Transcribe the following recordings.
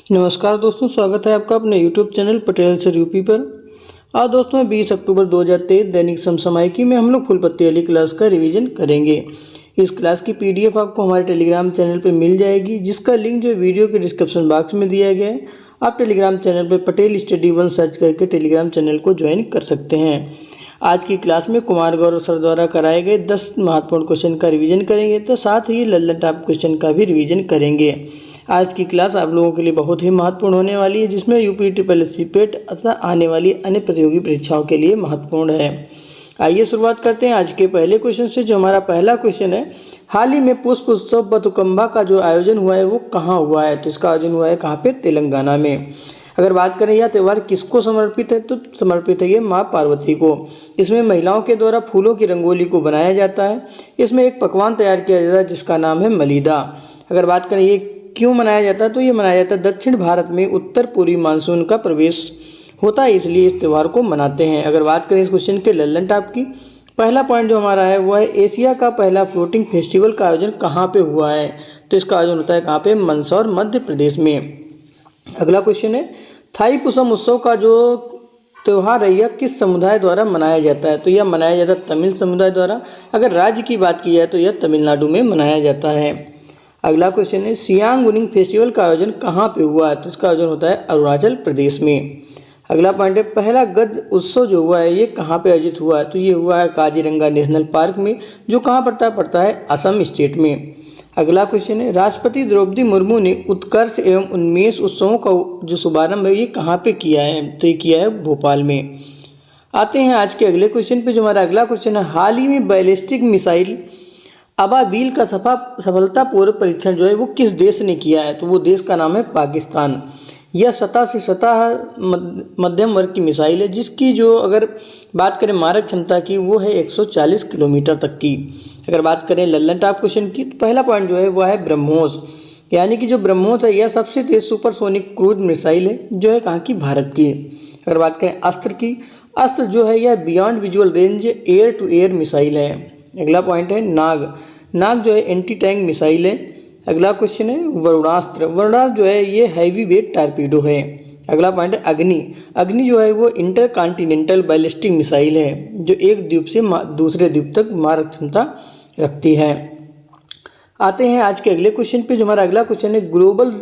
नमस्कार दोस्तों, स्वागत है आपका अपने YouTube channel Patel sir UP पर। आज दोस्तों 20 अक्टूबर 2023 दैनिक समसामयिकी में हम लोग फुलपत्ती वाली क्लास का रिवीजन करेंगे। इस क्लास की PDF आपको हमारे टेलीग्राम चैनल पर मिल जाएगी, जिसका लिंक जो वीडियो के डिस्क्रिप्शन बॉक्स में दिया गया है। आप टेलीग्राम चैनल पर पटेल स्टडी 1 सर्च करके टेलीग्राम चैनल को ज्वाइन कर सकते हैं। आज की क्लास में कुमार गौरव सर द्वारा कराए गए 10 महत्वपूर्ण क्वेश्चन का रिवीजन करेंगे, तो साथ ही लल्लन टॉप क्वेश्चन का भी रिवीजन करेंगे। आज की क्लास आप लोगों के लिए बहुत ही महत्वपूर्ण होने वाली है, जिसमें यूपी SSC पेट तथा आने वाली अन्य प्रतियोगी परीक्षाओं के लिए महत्वपूर्ण है। आइए शुरुआत करते हैं आज के पहले क्वेश्चन से। जो हमारा पहला क्वेश्चन है, हाल ही में पुष्प उत्सव बतुकम्बा का जो आयोजन हुआ है वो कहाँ हुआ है? तो इसका आयोजन हुआ है कहाँ पे? तेलंगाना में। अगर बात करें यह त्यौहार किसको समर्पित है, तो समर्पित है ये माँ पार्वती को। इसमें महिलाओं के द्वारा फूलों की रंगोली को बनाया जाता है। इसमें एक पकवान तैयार किया जाता है जिसका नाम है मलीदा। अगर बात करें ये क्यों मनाया जाता है, तो ये मनाया जाता है दक्षिण भारत में उत्तर पूर्वी मानसून का प्रवेश होता है, इसलिए इस त्यौहार को मनाते हैं। अगर बात करें इस क्वेश्चन के लल्लन टॉप की, पहला पॉइंट जो हमारा है वो है एशिया का पहला फ्लोटिंग फेस्टिवल का आयोजन कहाँ पे हुआ है? तो इसका आयोजन होता है कहाँ पे? मंदसौर मध्य प्रदेश में। अगला क्वेश्चन है, थाई पुसम उत्सव का जो त्यौहार है यह किस समुदाय द्वारा मनाया जाता है? तो यह मनाया जाता है तमिल समुदाय द्वारा। अगर राज्य की बात की जाए तो यह तमिलनाडु में मनाया जाता है। अगला क्वेश्चन है, सियांग वुनिंग फेस्टिवल का आयोजन कहाँ पे हुआ है? तो इसका आयोजन होता है अरुणाचल प्रदेश में। अगला पॉइंट है, पहला गद्य उत्सव जो हुआ है ये कहाँ पे आयोजित हुआ है? तो ये हुआ है काजीरंगा नेशनल पार्क में, जो कहाँ पड़ता है असम स्टेट में। अगला क्वेश्चन है, राष्ट्रपति द्रौपदी मुर्मू ने उत्कर्ष एवं उन्मेष उत्सवों का जो शुभारंभ है ये कहाँ पे किया है? तो ये किया है भोपाल में। आते हैं आज के अगले क्वेश्चन पे। जो हमारा अगला क्वेश्चन है, हाल ही में बैलिस्टिक मिसाइल अबाबील का सफलतापूर्वक परीक्षण जो है वो किस देश ने किया है? तो वो देश का नाम है पाकिस्तान। यह सतह से सतह मध्यम वर्ग की मिसाइल है, जिसकी जो अगर बात करें मारक क्षमता की वो है 140 किलोमीटर तक की। अगर बात करें लल्लन टॉप क्वेश्चन की, तो पहला पॉइंट जो है वो है ब्रह्मोस, यानी कि जो ब्रह्मोस है यह सबसे तेज सुपरसोनिक क्रूज मिसाइल है, जो है कहाँ की? भारत की। अगर बात करें अस्त्र की, अस्त्र जो है यह beyond visual range air to air missile है। अगला पॉइंट है नाग, नाग जो है एंटी टैंक मिसाइल है। अगला क्वेश्चन है वरुणास्त्र, वरुणास्त्र जो है ये हैवी वेट टारपीडो है। अगला पॉइंट है अग्नि, अग्नि जो है वो इंटर कॉन्टिनेंटल बैलिस्टिक मिसाइल है, जो एक द्वीप से दूसरे द्वीप तक मारक क्षमता रखती है। आते हैं आज के अगले क्वेश्चन पे। जो हमारा अगला क्वेश्चन है, ग्लोबल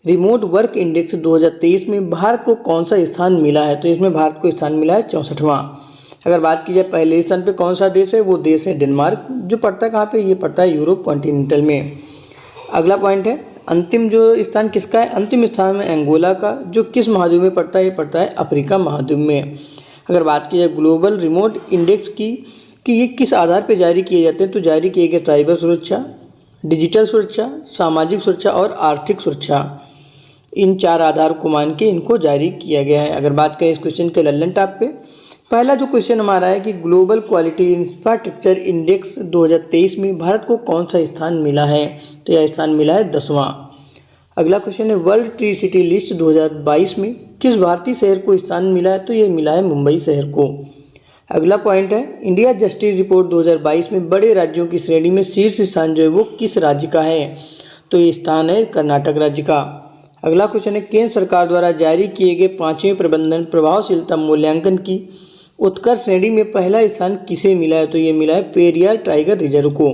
रिमोट वर्क इंडेक्स 2023 में भारत को कौन सा स्थान मिला है? तो इसमें भारत को स्थान मिला है 64वां। अगर बात की जाए पहले स्थान पे कौन सा देश है, वो देश है डेनमार्क, जो पड़ता है कहाँ पे? ये पड़ता है यूरोप कॉन्टिनेंटल में। अगला पॉइंट है, अंतिम जो स्थान किसका है? अंतिम स्थान में अंगोला का, जो किस महाद्वीप में पड़ता है? ये पड़ता है अफ्रीका महाद्वीप में। अगर बात की जाए ग्लोबल रिमोट इंडेक्स की कि ये किस आधार पर जारी किए जाते हैं, तो जारी किए गए साइबर सुरक्षा, डिजिटल सुरक्षा, सामाजिक सुरक्षा और आर्थिक सुरक्षा, इन 4 आधार को मान के इनको जारी किया गया है। अगर बात करें इस क्वेश्चन के लल्लन टॉप पे, पहला जो क्वेश्चन हमारा है कि ग्लोबल क्वालिटी इंफ्रास्ट्रक्चर इंडेक्स 2023 में भारत को कौन सा स्थान मिला है? तो यह स्थान मिला है 10वां। अगला क्वेश्चन है, वर्ल्ड ट्री सिटी लिस्ट 2022 में किस भारतीय शहर को स्थान मिला है? तो ये मिला है मुंबई शहर को। अगला पॉइंट है, इंडिया जस्टिस रिपोर्ट 2022 में बड़े राज्यों की श्रेणी में शीर्ष स्थान जो है वो किस राज्य का है? तो ये स्थान है कर्नाटक राज्य का। अगला क्वेश्चन है, केंद्र सरकार द्वारा जारी किए गए 5वें प्रबंधन प्रभावशीलता मूल्यांकन की उत्कर्ष श्रेणी में पहला स्थान किसे मिला है? तो ये मिला है पेरियार टाइगर रिजर्व को।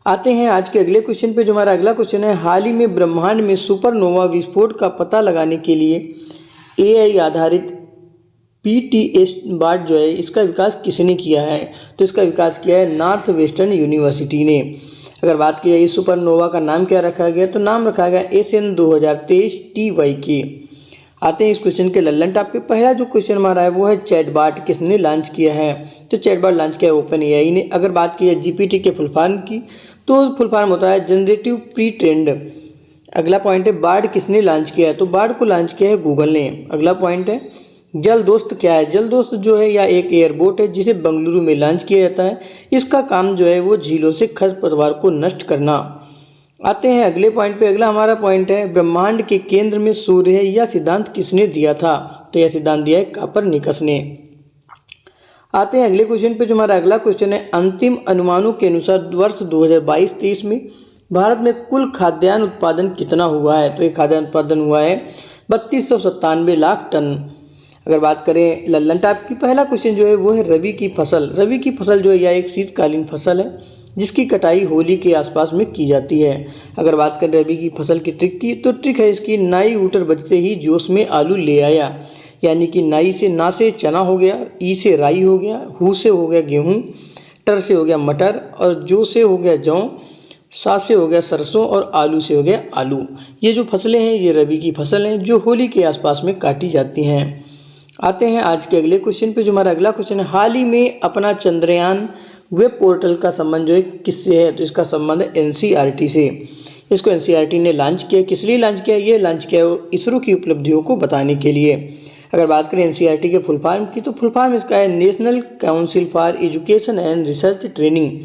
आते हैं आज के अगले क्वेश्चन पे। जो हमारा अगला क्वेश्चन है, हाल ही में ब्रह्मांड में सुपरनोवा विस्फोट का पता लगाने के लिए AI आधारित PTS बार्ट जो है इसका विकास किसने किया है? तो इसका विकास किया है नॉर्थ वेस्टर्न यूनिवर्सिटी ने। अगर बात की जाए इस सुपरनोवा का नाम क्या रखा गया, तो नाम रखा गया SN 2023 TYK। आते हैं इस क्वेश्चन के लल्लन टॉप पे। पहला जो क्वेश्चन हमारा है वो है चैटबॉट किसने लॉन्च किया है? तो चैटबॉट लॉन्च किया है OpenAI ने। अगर बात की जाए GPT के फुल फॉर्म की, तो फुल फॉर्म होता है जनरेटिव प्री ट्रेंड। अगला पॉइंट है, बार्ड किसने लॉन्च किया है? तो बार्ड को लॉन्च किया है गूगल ने। अगला पॉइंट है, जल दोस्त क्या है? जल दोस्त जो है या एक एयरबोट है जिसे बेंगलुरु में लॉन्च किया जाता है। इसका काम जो है वो झीलों से खरपतवार को नष्ट करना। आते हैं अगले पॉइंट पे। अगला हमारा पॉइंट है, ब्रह्मांड के केंद्र में सूर्य है, यह सिद्धांत किसने दिया था? तो यह सिद्धांत दिया है कोपरनिकस ने। आते हैं अगले क्वेश्चन पे। जो हमारा अगला क्वेश्चन है, अंतिम अनुमानों के अनुसार वर्ष 2022-23 में भारत में कुल खाद्यान्न उत्पादन कितना हुआ है? तो ये खाद्यान्न उत्पादन हुआ है 3297 लाख टन। अगर बात करें लल्लन टाइप की, पहला क्वेश्चन जो है वो है रबी की फसल। रबी की फसल जो है यह एक शीतकालीन फसल है जिसकी कटाई होली के आसपास में की जाती है। अगर बात करें रबी की फसल की ट्रिक की, तो ट्रिक है इसकी नाई ऊटर बजते ही जोश में आलू ले आया। यानी कि नाई से ना से चना हो गया, ई से राई हो गया, हू से हो गया गेहूँ, टर से हो गया मटर, और जो से हो गया जौ, सा से हो गया सरसों, और आलू से हो गया आलू। ये जो फसलें हैं ये रबी की फसल हैं जो होली के आसपास में काटी जाती हैं। आते हैं आज के अगले क्वेश्चन पे। जो हमारा अगला क्वेश्चन है, हाल ही में अपना चंद्रयान वेब पोर्टल का संबंध जो है किससे है? तो इसका संबंध है एनसीईआरटी से। इसको एनसीईआरटी ने लॉन्च किया। किस लिए लॉन्च किया? ये लॉन्च किया इसरो की उपलब्धियों को बताने के लिए। अगर बात करें एनसीईआरटी के फुल फॉर्म की, तो फुल फॉर्म इसका है national council for education and research training.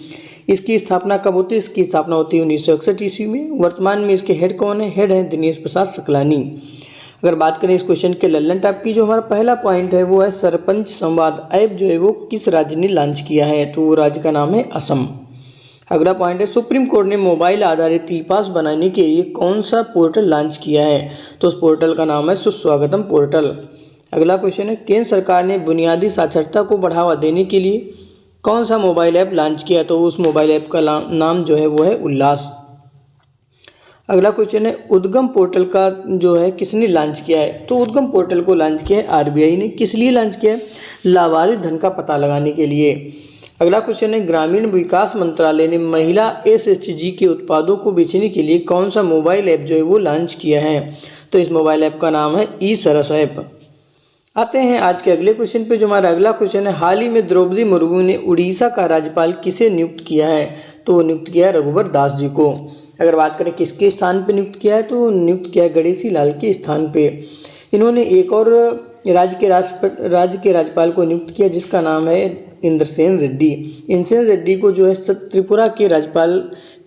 इसकी स्थापना कब होती है? इसकी स्थापना होती है 1961 ईस्वी में। वर्तमान में इसके हेड कौन है? हेड है दिनेश प्रसाद सकलानी। अगर बात करें इस क्वेश्चन के लल्लन टाइप की, जो हमारा पहला पॉइंट है वो है सरपंच संवाद ऐप जो है वो किस राज्य ने लॉन्च किया है? तो वो राज्य का नाम है असम। अगला पॉइंट है, सुप्रीम कोर्ट ने मोबाइल आधारित ई पास बनाने के लिए कौन सा पोर्टल लॉन्च किया है? तो उस पोर्टल का नाम है सुस्वागतम पोर्टल। अगला क्वेश्चन है, केंद्र सरकार ने बुनियादी साक्षरता को बढ़ावा देने के लिए कौन सा मोबाइल ऐप लॉन्च किया? तो उस मोबाइल ऐप का नाम जो है वो है उल्लास। अगला क्वेश्चन है, उद्गम पोर्टल का जो है किसने लॉन्च किया है? तो उद्गम पोर्टल को लॉन्च किया है आरबीआई ने। किस लिए लॉन्च किया है? लावारिस धन का पता लगाने के लिए। अगला क्वेश्चन है, ग्रामीण विकास मंत्रालय ने महिला एसएचजी के उत्पादों को बेचने के लिए कौन सा मोबाइल ऐप जो है वो लॉन्च किया है? तो इस मोबाइल ऐप का नाम है ई सरस ऐप। आते हैं आज के अगले क्वेश्चन पे। जो हमारा अगला क्वेश्चन है, हाल ही में द्रौपदी मुर्मू ने उड़ीसा का राज्यपाल किसे नियुक्त किया है? तो नियुक्त किया है रघुवर दास जी को। अगर बात करें किसके स्थान पे नियुक्त किया है, तो नियुक्त किया है गणेशी लाल के स्थान पे। इन्होंने एक और राज्य के राज्यपाल को नियुक्त किया जिसका नाम है इंद्रसेन रेड्डी। इंद्रसेन रेड्डी को जो है त्रिपुरा के राज्यपाल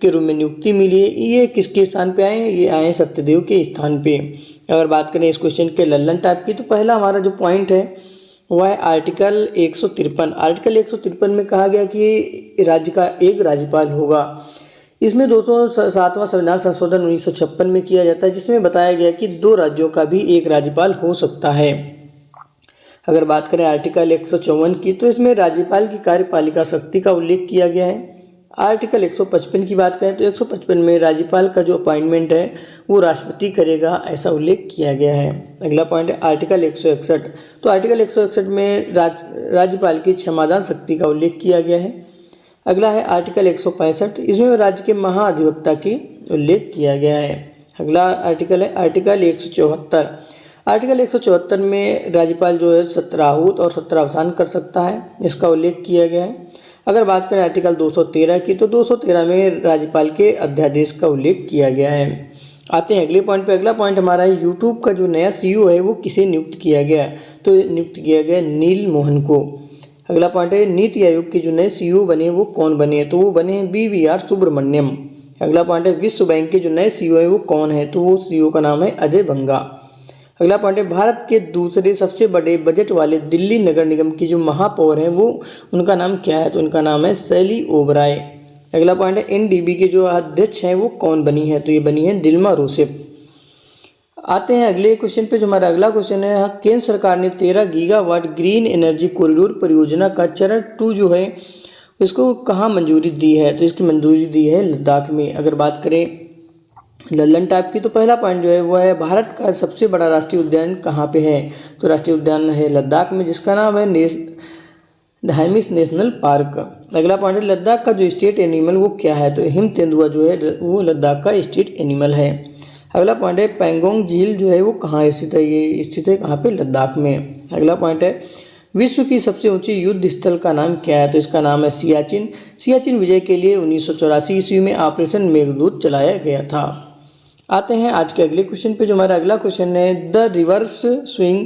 के रूप में नियुक्ति मिली है। ये किसके स्थान पे आए हैं? ये आए हैं सत्यदेव के स्थान पे। अगर बात करें इस क्वेश्चन के लल्लन टाइप की, तो पहला हमारा जो पॉइंट है वह है आर्टिकल 153। आर्टिकल 153 में कहा गया कि राज्य का एक राज्यपाल होगा। इसमें 207वां संविधान संशोधन 1956 में किया जाता है जिसमें बताया गया कि 2 राज्यों का भी एक राज्यपाल हो सकता है। अगर बात करें आर्टिकल 154 की, तो इसमें राज्यपाल की कार्यपालिका शक्ति का उल्लेख किया गया है। आर्टिकल 155 की बात करें तो 155 में राज्यपाल का जो अपॉइंटमेंट है वो राष्ट्रपति करेगा, ऐसा उल्लेख किया गया है। अगला पॉइंट है आर्टिकल 161। तो आर्टिकल 161 में राज्यपाल की क्षमादान शक्ति का उल्लेख किया गया है। अगला है आर्टिकल 165। इसमें राज्य के महाधिवक्ता की उल्लेख किया गया है। अगला आर्टिकल है आर्टिकल 174। आर्टिकल 174 में राज्यपाल जो है 17 आहूत और 17 अवसान कर सकता है, इसका उल्लेख किया गया है। अगर बात करें आर्टिकल 213 की, तो 213 में राज्यपाल के अध्यादेश का उल्लेख किया गया है। आते हैं अगले पॉइंट पे। अगला पॉइंट हमारा है यूट्यूब का जो नया सीईओ है वो किसे नियुक्त किया गया? तो नियुक्त किया गया नील मोहन को। अगला पॉइंट है नीति आयोग के जो नए सीईओ बने वो कौन बने हैं? तो वो बने हैं BVR सुब्रमण्यम। अगला पॉइंट है विश्व बैंक के जो नए सीईओ है वो कौन है? तो वो सीईओ का नाम है अजय बंगा। अगला पॉइंट है भारत के दूसरे सबसे बड़े बजट वाले दिल्ली नगर निगम की जो महापौर हैं वो उनका नाम क्या है? तो उनका नाम है शैली ओबराय। अगला पॉइंट है NDB के जो अध्यक्ष हैं वो कौन बनी है? तो ये बनी है दिल्मा रोसेफ। आते हैं अगले क्वेश्चन पे। जो हमारा अगला क्वेश्चन है, केंद्र सरकार ने 13 गीगावाट ग्रीन एनर्जी कॉरिडोर परियोजना का चरण 2 जो है इसको कहाँ मंजूरी दी है? तो इसकी मंजूरी दी है लद्दाख में। अगर बात करें लल्लन टाइप की, तो पहला पॉइंट जो है वो है भारत का सबसे बड़ा राष्ट्रीय उद्यान कहाँ पे है? तो राष्ट्रीय उद्यान है लद्दाख में जिसका नाम है हाइमिस नेशनल पार्क। अगला पॉइंट है लद्दाख का जो स्टेट एनिमल वो क्या है? तो हिम तेंदुआ जो है वो लद्दाख का स्टेट एनिमल है। अगला पॉइंट है पैंगोंग झील जो है वो कहाँ स्थित है? ये स्थित है कहाँ पे? लद्दाख में। अगला पॉइंट है विश्व की सबसे ऊंची युद्ध स्थल का नाम क्या है? तो इसका नाम है सियाचिन। सियाचिन विजय के लिए 1984 ईस्वी में ऑपरेशन मेघदूत चलाया गया था। आते हैं आज के अगले क्वेश्चन पे। जो हमारा अगला क्वेश्चन है, the reverse swing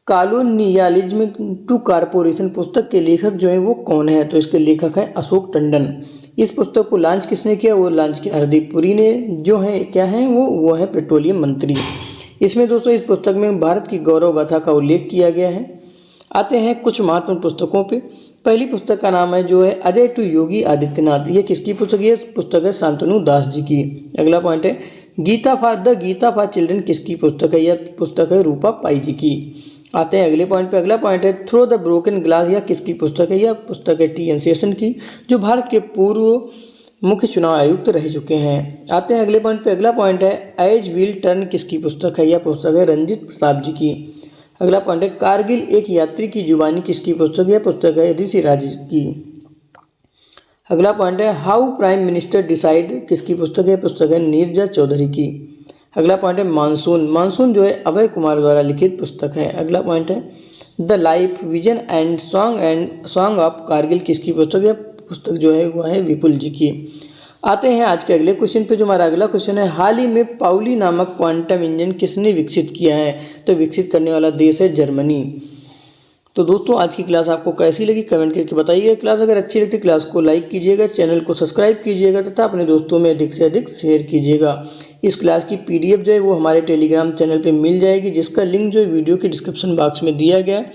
colonialism to corporation पुस्तक के लेखक जो है वो कौन है? तो इसके लेखक हैं अशोक टंडन। इस पुस्तक को लॉन्च किसने किया? वो लॉन्च किया हरदीप पुरी ने, जो है क्या है वो है पेट्रोलियम मंत्री। इसमें दोस्तों इस पुस्तक में भारत की गौरव गाथा का उल्लेख किया गया है। आते हैं कुछ महत्वपूर्ण पुस्तकों पे। पहली पुस्तक का नाम है जो है अजय टू योगी आदित्यनाथ। ये किसकी पुस्तक है? पुस्तक है शांतनु दास जी की। अगला पॉइंट है गीता फॉर चिल्ड्रन किसकी पुस्तक है? यह पुस्तक है रूपा पाई जी की। आते हैं अगले पॉइंट पे। अगला पॉइंट है थ्रो द ब्रोकन ग्लास, यह किसकी पुस्तक है? यह पुस्तक है टी एन शेषन की, जो भारत के पूर्व मुख्य चुनाव आयुक्त रह चुके हैं। आते हैं अगले पॉइंट पे। अगला पॉइंट है एज विल टर्न किसकी पुस्तक है? यह पुस्तक है रंजित प्रताप जी की। अगला पॉइंट है कारगिल एक यात्री की जुबानी किसकी पुस्तक है? यह पुस्तक है ऋषिराज की। अगला पॉइंट है हाउ प्राइम मिनिस्टर डिसाइड किसकी पुस्तक है? पुस्तक है नीरजा चौधरी की। अगला पॉइंट है मानसून जो है अभय कुमार द्वारा लिखित पुस्तक है। अगला पॉइंट है the life vision and song of Kargil किसकी पुस्तक है? पुस्तक जो है वह है विपुल जी की। आते हैं आज के अगले क्वेश्चन पे। जो हमारा अगला क्वेश्चन है हाल ही में पाउली नामक क्वांटम इंजन किसने विकसित किया है? तो विकसित करने वाला देश है जर्मनी। तो दोस्तों आज की क्लास आपको कैसी लगी कमेंट करके बताइएगा। क्लास अगर अच्छी लगती क्लास को लाइक कीजिएगा, चैनल को सब्सक्राइब कीजिएगा तथा अपने दोस्तों में अधिक से अधिक शेयर कीजिएगा। इस क्लास की पीडीएफ जो है वो हमारे टेलीग्राम चैनल पे मिल जाएगी, जिसका लिंक जो है वीडियो के डिस्क्रिप्शन बॉक्स में दिया गया है,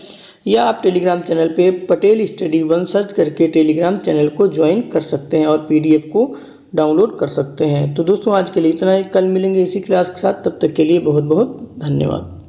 या आप टेलीग्राम चैनल पे पटेल स्टडी 1 सर्च करके टेलीग्राम चैनल को ज्वाइन कर सकते हैं और पीडीएफ को डाउनलोड कर सकते हैं। तो दोस्तों आज के लिए इतना ही, कल मिलेंगे इसी क्लास के साथ, तब तक के लिए बहुत बहुत धन्यवाद।